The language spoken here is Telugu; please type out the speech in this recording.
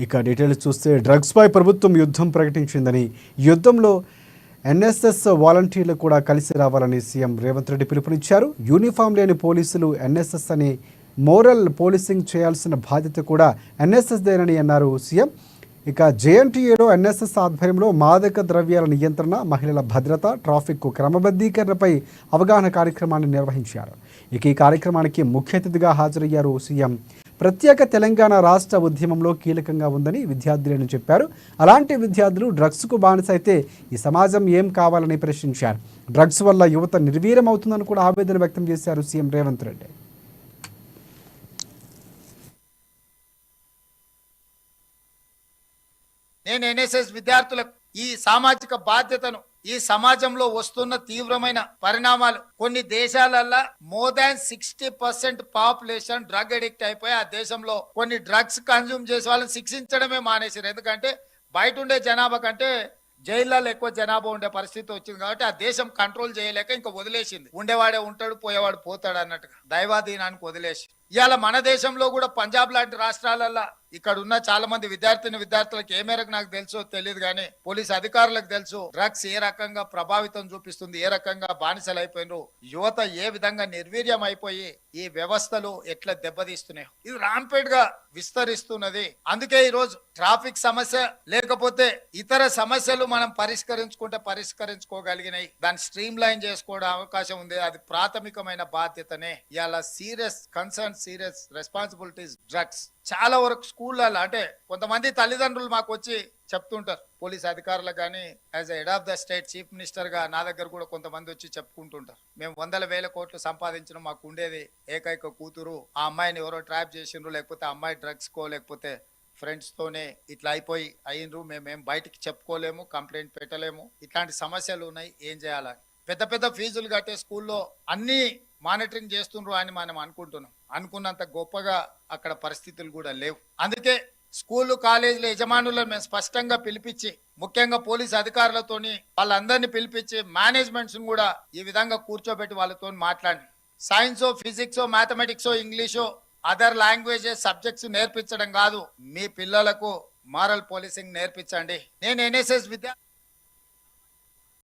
ఇక డీటెయిల్స్ చూస్తే డ్రగ్స్ పై ప్రభుత్వం యుద్ధం ప్రకటించిందని, యుద్ధంలో ఎన్ఎస్ఎస్ వాలంటీర్లు కూడా కలిసి రావాలని సీఎం రేవంత్ రెడ్డి పిలుపునిచ్చారు. యూనిఫామ్ లేని పోలీసులు ఎన్ఎస్ఎస్ అని మోరల్ పోలీసింగ్ చేయాల్సిన బాధ్యత కూడా ఎన్ఎస్ఎస్దేనని అన్నారు సీఎం. ఇక జేఎన్టీఏలో ఎన్ఎస్ఎస్ ఆధ్వర్యంలో మాదక ద్రవ్యాల నియంత్రణ, మహిళల భద్రత, ట్రాఫిక్ క్రమబద్ధీకరణపై అవగాహన కార్యక్రమాన్ని నిర్వహించారు. ఇక ఈ కార్యక్రమానికి ముఖ్య అతిథిగా హాజరయ్యారు సీఎం. ప్రత్యేక తెలంగాణ రాష్ట్ర ఉద్యమంలో కీలకంగా ఉందని విద్యార్థులను చెప్పారు. అలాంటి విద్యార్థులు డ్రగ్స్కు బానిస అయితే ఈ సమాజం ఏం కావాలని ప్రశ్నించారు. డ్రగ్స్ వల్ల యువత నిర్వీర్యం అవుతుందని కూడా ఆవేదన వ్యక్తం చేశారు సీఎం రేవంత్ రెడ్డి. నేను ఎన్ఎస్ఎస్ విద్యార్థులకు ఈ సామాజిక బాధ్యతను, ఈ సమాజంలో వస్తున్న తీవ్రమైన పరిణామాలు, కొన్ని దేశాలల్లో more than 60% population drug addict అయిపోయి ఆ దేశంలో కొన్ని డ్రగ్స్ కన్జ్యూమ్ చేసే వాళ్ళని శిక్షించడమే మానేశారు. ఎందుకంటే బయట ఉండే జనాభా కంటే జైళ్ళలో ఎక్కువ జనాభా ఉండే పరిస్థితి వచ్చింది కాబట్టి ఆ దేశం కంట్రోల్ చేయలేక ఇంకా వదిలేసింది. ఉండేవాడే ఉంటాడు, పోయేవాడు పోతాడు అన్నట్టుగా దైవాధీనానికి వదిలేసి ఇవాళ మన దేశంలో కూడా పంజాబ్ లాంటి రాష్ట్రాలలో ఇక్కడ ఉన్న చాలా మంది విద్యార్థులకు ఏ మేరకు నాకు తెలుసో తెలియదు కానీ పోలీస్ అధికారులకు తెలుసు డ్రగ్స్ ఏ రకంగా ప్రభావితం చూపిస్తుంది, ఏ రకంగా బానిసలు అయిపోయినారు, యువత ఏ విధంగా నిర్వీర్యం అయిపోయి ఈ వ్యవస్థలు ఎట్లా దెబ్బతీస్తున్నాయి. ఇది రాంపేట్ గా విస్తరిస్తున్నది. అందుకే ఈ రోజు ట్రాఫిక్ సమస్య లేకపోతే ఇతర సమస్యలు మనం పరిష్కరించుకోగలిగినాయి, దాన్ని స్ట్రీమ్ లైన్ చేసుకోవడం అవకాశం ఉంది. అది ప్రాథమికమైన బాధ్యతనే. ఇవాళ serious concern, serious responsibilities drugs. చాలా వరకు స్కూళ్ళల్లో అంటే కొంతమంది తల్లిదండ్రులు మాకు వచ్చి చెప్తుంటారు, పోలీస్ అధికారులకు కానీ as head of the state chief minister గా నా దగ్గర కూడా కొంతమంది వచ్చి చెప్పుకుంటుంటారు, మేము 100,000 కోట్లు సంపాదించడం, మాకు ఉండేది ఏకైక కూతురు, ఆ అమ్మాయిని ఎవరో ట్రాప్ చేసిండ్రు, లేకపోతే అమ్మాయి డ్రగ్స్ కో లేకపోతే ఫ్రెండ్స్ తోనే ఇట్లా అయ్యిండ్రు, మేమేం బయటికి చెప్పుకోలేము, కంప్లైంట్ పెట్టలేము, ఇట్లాంటి సమస్యలు ఉన్నాయి, ఏం చేయాలని. పెద్ద పెద్ద ఫీజులు కట్టే స్కూల్లో అన్ని మానిటరింగ్ చేస్తుండ్రు అని మనం అనుకుంటున్నాం. అనుకున్నంత గొప్పగా అక్కడ పరిస్థితులు కూడా లేవు. అందుకే స్కూలు కాలేజీల యజమానులను మేము స్పష్టంగా పిలిపించి, ముఖ్యంగా పోలీస్ అధికారులతోని వాళ్ళందరినీ పిలిపించి మేనేజ్మెంట్స్ కూడా ఈ విధంగా కూర్చోబెట్టి వాళ్ళతో మాట్లాడి సైన్సో, ఫిజిక్సో, మ్యాథమెటిక్సో, ఇంగ్లీషో, అదర్ లాంగ్వేజెస్ సబ్జెక్ట్స్ నేర్పించడం కాదు, మీ పిల్లలకు మారల్ పోలీసింగ్ నేర్పించండి. నేను ఎన్ఎస్ఎస్ విద్యార్థి